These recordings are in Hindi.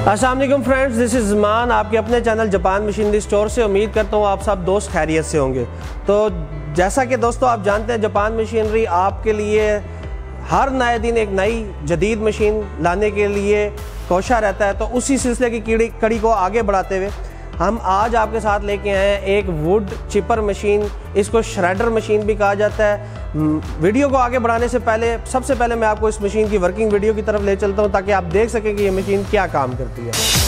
अस्सलाम वालेकुम फ्रेंड्स, दिस इज़ ज़मान आपके अपने चैनल जापान मशीनरी स्टोर से। उम्मीद करता हूँ आप सब दोस्त खैरियत से होंगे। तो जैसा कि दोस्तों आप जानते हैं, जापान मशीनरी आपके लिए हर नए दिन एक नई जदीद मशीन लाने के लिए कोशिश रहता है। तो उसी सिलसिले की कड़ी को आगे बढ़ाते हुए हम आज आपके साथ लेके आए हैं एक वुड चिपर मशीन। इसको श्रेडर मशीन भी कहा जाता है। वीडियो को आगे बढ़ाने से पहले सबसे पहले मैं आपको इस मशीन की वर्किंग वीडियो की तरफ ले चलता हूं, ताकि आप देख सकें कि ये मशीन क्या काम करती है।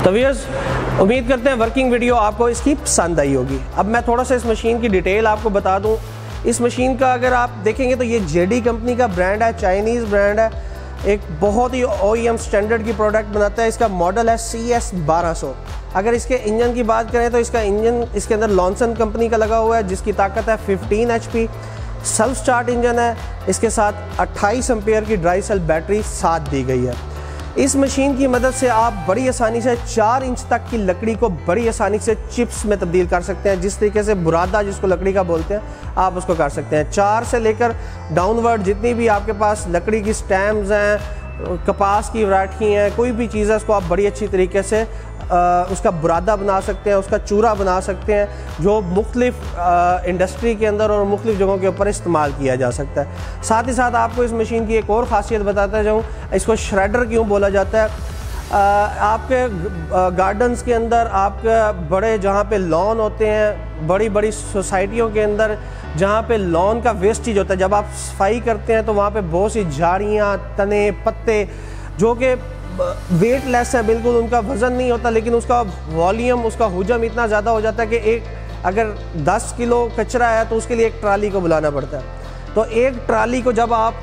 तो व्यूअर्स, उम्मीद करते हैं वर्किंग वीडियो आपको इसकी पसंद आई होगी। अब मैं थोड़ा सा इस मशीन की डिटेल आपको बता दूं। इस मशीन का अगर आप देखेंगे तो ये जेडी कंपनी का ब्रांड है, चाइनीज़ ब्रांड है। एक बहुत ही OEM स्टैंडर्ड की प्रोडक्ट बनाता है। इसका मॉडल है CS 1200। अगर इसके इंजन की बात करें तो इसका इंजन इसके अंदर लॉन्सन कंपनी का लगा हुआ है, जिसकी ताकत है 15 HP। सेल्फ स्टार्ट इंजन है। इसके साथ 28 एम्पेयर की ड्राई सेल बैटरी साथ दी गई है। इस मशीन की मदद से आप बड़ी आसानी से 4 इंच तक की लकड़ी को बड़ी आसानी से चिप्स में तब्दील कर सकते हैं। जिस तरीके से बुरादा जिसको लकड़ी का बोलते हैं, आप उसको कर सकते हैं। 4 से लेकर डाउनवर्ड जितनी भी आपके पास लकड़ी की स्टैम्प्स हैं, कपास की वैरायटी हैं, कोई भी चीज़ है, उसको आप बड़ी अच्छी तरीके से उसका बुरादा बना सकते हैं, उसका चूरा बना सकते हैं, जो मुख्तलिफ इंडस्ट्री के अंदर और मुख्तलिफ जगहों के ऊपर इस्तेमाल किया जा सकता है। साथ ही साथ आपको इस मशीन की एक और ख़ासियत बताता जाऊँ। इसको श्रेडर क्यों बोला जाता है। आपके गार्डन्स के अंदर, आपके बड़े जहाँ पे लॉन होते हैं, बड़ी बड़ी सोसाइटियों के अंदर जहाँ पे लॉन का वेस्टेज होता है, जब आप सफाई करते हैं तो वहाँ पे बहुत सी झाड़ियाँ, तने, पत्ते जो कि वेटलेस है, बिल्कुल उनका वज़न नहीं होता, लेकिन उसका वॉल्यूम, उसका हुजम इतना ज़्यादा हो जाता है कि अगर 10 किलो कचरा है तो उसके लिए एक ट्राली को बुलाना पड़ता है। तो एक ट्राली को जब आप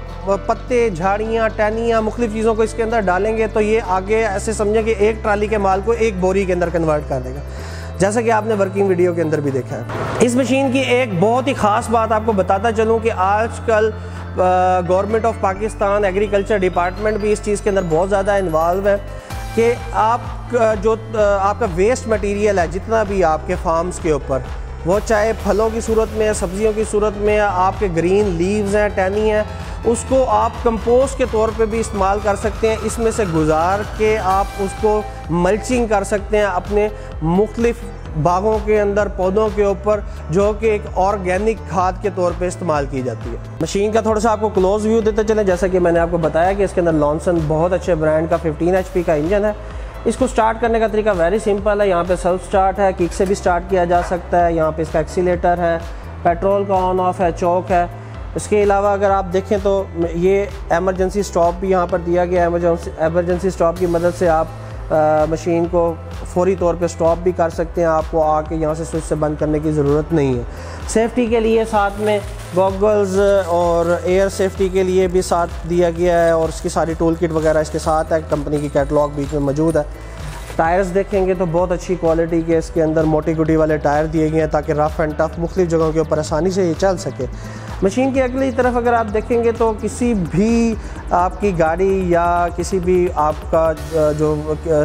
पत्ते, झाड़ियाँ, टहनियाँ, मुख्तलिफ चीज़ों को इसके अंदर डालेंगे तो ये आगे ऐसे समझें कि एक ट्राली के माल को एक बोरी के अंदर कन्वर्ट कर देगा, जैसा कि आपने वर्किंग वीडियो के अंदर भी देखा है। इस मशीन की एक बहुत ही ख़ास बात आपको बताता चलूँ कि आजकल government of Pakistan agriculture department भी इस चीज़ के अंदर बहुत ज़्यादा इन्वॉल्व है कि आप जो आपका वेस्ट मटेरियल है, जितना भी आपके फार्म्स के ऊपर, वो चाहे फलों की सूरत में, सब्जियों की सूरत में, आपके ग्रीन लीव्स हैं, टहनी हैं, उसको आप कंपोस्ट के तौर पे भी इस्तेमाल कर सकते हैं। इसमें से गुजार के आप उसको मल्चिंग कर सकते हैं अपने मुख्तलिफ बागों के अंदर, पौधों के ऊपर, जो कि एक ऑर्गेनिक खाद के तौर पे इस्तेमाल की जाती है। मशीन का थोड़ा सा आपको क्लोज व्यू देते चलें। जैसा कि मैंने आपको बताया कि इसके अंदर लॉन्सन बहुत अच्छे ब्रांड का 15 HP का इंजन है। इसको स्टार्ट करने का तरीका वेरी सिंपल है। यहाँ पे सेल्फ स्टार्ट है, किक से भी स्टार्ट किया जा सकता है। यहाँ पे इसका एक्सीलेटर है, पेट्रोल का ऑन ऑफ है, चौक है। इसके अलावा अगर आप देखें तो ये एमरजेंसी स्टॉप भी यहाँ पर दिया गया है। एमरजेंसी स्टॉप की मदद से आप मशीन को फौरी तौर पे स्टॉप भी कर सकते हैं। आपको आके यहाँ से स्विच से बंद करने की ज़रूरत नहीं है। सेफ्टी के लिए साथ में गॉगल्स और एयर सेफ्टी के लिए भी साथ दिया गया है, और इसकी सारी टूल किट वगैरह इसके साथ है। कंपनी की कैटलॉग बीच में मौजूद है। टायर्स देखेंगे तो बहुत अच्छी क्वालिटी के इसके अंदर मोटी गुटी वाले टायर दिए गए हैं, ताकि रफ़ एंड टफ़ मुख्तलिफ जगहों के ऊपर आसानी से ये चल सके। मशीन की अगली तरफ अगर आप देखेंगे तो किसी भी आपकी गाड़ी या किसी भी आपका जो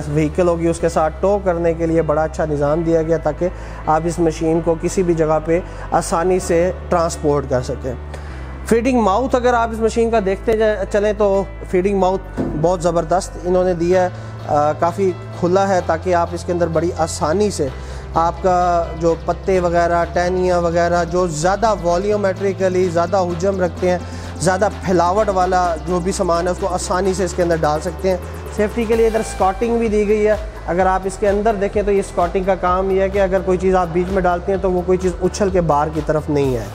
व्हीकल होगी उसके साथ टो करने के लिए बड़ा अच्छा निज़ाम दिया गया, ताकि आप इस मशीन को किसी भी जगह पे आसानी से ट्रांसपोर्ट कर सकें। फीडिंग माउथ अगर आप इस मशीन का देखते चलें तो फीडिंग माउथ बहुत ज़बरदस्त इन्होंने दिया है। काफ़ी खुला है, ताकि आप इसके अंदर बड़ी आसानी से आपका जो पत्ते वगैरह, टहनियाँ वगैरह, जो ज़्यादा वॉल्यूमेट्रिकली ज़्यादा हुजम रखते हैं, ज़्यादा फैलावट वाला जो भी सामान है, उसको आसानी से इसके अंदर डाल सकते हैं। सेफ्टी के लिए इधर स्कॉटिंग भी दी गई है। अगर आप इसके अंदर देखें तो ये स्कॉटिंग का काम ये है कि अगर कोई चीज़ आप बीच में डालते हैं तो वो कोई चीज़ उछल के बाहर की तरफ नहीं है।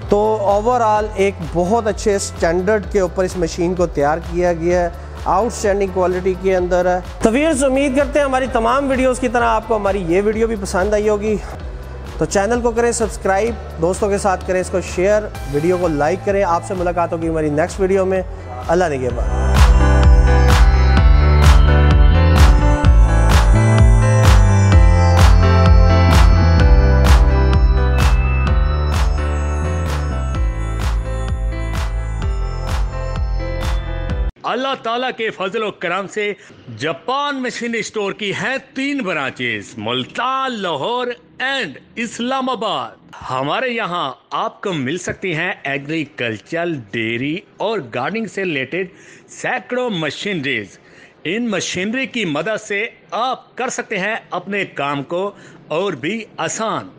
तो ओवरऑल एक बहुत अच्छे स्टैंडर्ड के ऊपर इस मशीन को तैयार किया गया है, आउटस्टैंडिंग क्वालिटी के अंदर है। तो व्यूअर्स, उम्मीद करते हैं हमारी तमाम वीडियोस की तरह आपको हमारी ये वीडियो भी पसंद आई होगी। तो चैनल को करें सब्सक्राइब, दोस्तों के साथ करें इसको शेयर, वीडियो को लाइक करें। आपसे मुलाकात होगी हमारी नेक्स्ट वीडियो में। अल्लाह निगहबान। अल्लाह ताला के फजल करम से जापान मशीन स्टोर की हैं 3 ब्रांचेस, मुल्तान, लाहौर एंड इस्लामाबाद। हमारे यहाँ आपको मिल सकती हैं एग्रीकल्चर, डेयरी और गार्डनिंग से रिलेटेड सैकड़ों मशीनरीज। इन मशीनरी की मदद से आप कर सकते हैं अपने काम को और भी आसान।